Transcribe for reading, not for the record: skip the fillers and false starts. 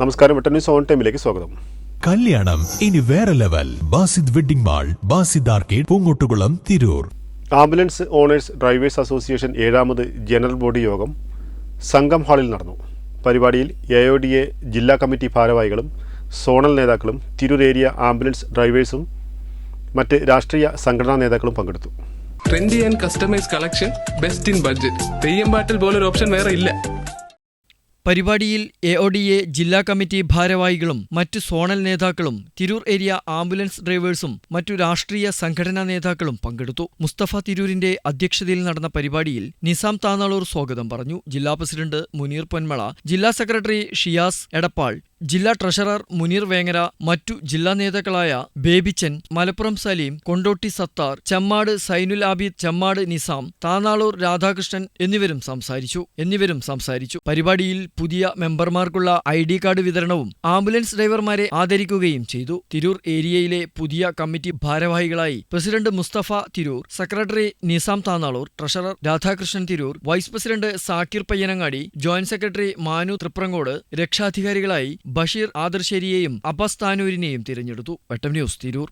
നമസ്കാരം, news on ടൈമിലേക്ക് സ്വാഗതം. കല്യാണം ഇനി വേറെ level. Basid wedding mall, Basid arcade, Poonkottukulam, Tirur. Ambulance owners drivers association 7ാമത് ജനറൽ ബോഡി യോഗം സംഗം ഹാളിൽ നടന്നു. പരിപാടിയിൽ AODA ജില്ലാ കമ്മിറ്റി ഭാരവാഹികളും സോണൽ നേതാക്കളും തിരൂർ ഏരിയ ആംബുലൻസ് ഡ്രൈവേഴ്സും മറ്റ് രാഷ്ട്രീയ സംഘടനാ നേതാക്കളും പങ്കെടുത്തു. Trendy and customise collection, best in budget. Theyyam പാട്ടിൽ പോലൊരു ഓപ്ഷൻ വേറെ ഇല്ല. പരിപാടിയിൽ AODA ജില്ലാ കമ്മിറ്റി ഭാരവാഹികളും മറ്റു സോണൽ നേതാക്കളും തിരൂർ ഏരിയ ആംബുലൻസ് ഡ്രൈവേഴ്സും മറ്റു രാഷ്ട്രീയ സംഘടനാ നേതാക്കളും പങ്കെടുത്തു. മുസ്തഫ തിരൂരിന്റെ അധ്യക്ഷതയിൽ നടന്ന പരിപാടിയിൽ നിസാം താനാളൂർ സ്വാഗതം പറഞ്ഞു. ജില്ലാ പ്രസിഡന്റ് മുനീർ പൊന്മള, ജില്ലാ സെക്രട്ടറി ഷിയാസ് എടപ്പാൾ, ജില്ലാ ട്രഷറർ മുനീർ വേങ്ങര, മറ്റു ജില്ലാ നേതാക്കളായ ബേബിച്ചൻ, മലപ്പുറം സലീം, കൊണ്ടോട്ടി സത്താർ, ചമ്മാട് സൈനുൽ ആബിദ്, ചമ്മാട് നിസാം, താനാളൂർ രാധാകൃഷ്ണൻ എന്നിവരും സംസാരിച്ചു. പരിപാടിയിൽ പുതിയ മെമ്പർമാർക്കുള്ള ID കാർഡ് വിതരണവും ആംബുലൻസ് ഡ്രൈവർമാരെ ആദരിക്കുകയും ചെയ്തു. തിരൂർ ഏരിയയിലെ പുതിയ കമ്മിറ്റി ഭാരവാഹികളായി president Mustafa Tirur, secretary Nisam Thanalur, treasurer Radhakrishnan Tirur, vice president Sakir Payyanangadi, joint secretary Manu Triprangode, രക്ഷാധികാരികളായി ബഷീർ ആദർശേരിയെയും അബ്ബാസ് താനൂരിനെയും തിരഞ്ഞെടുത്തു. ന്യൂസ് തിരൂർ.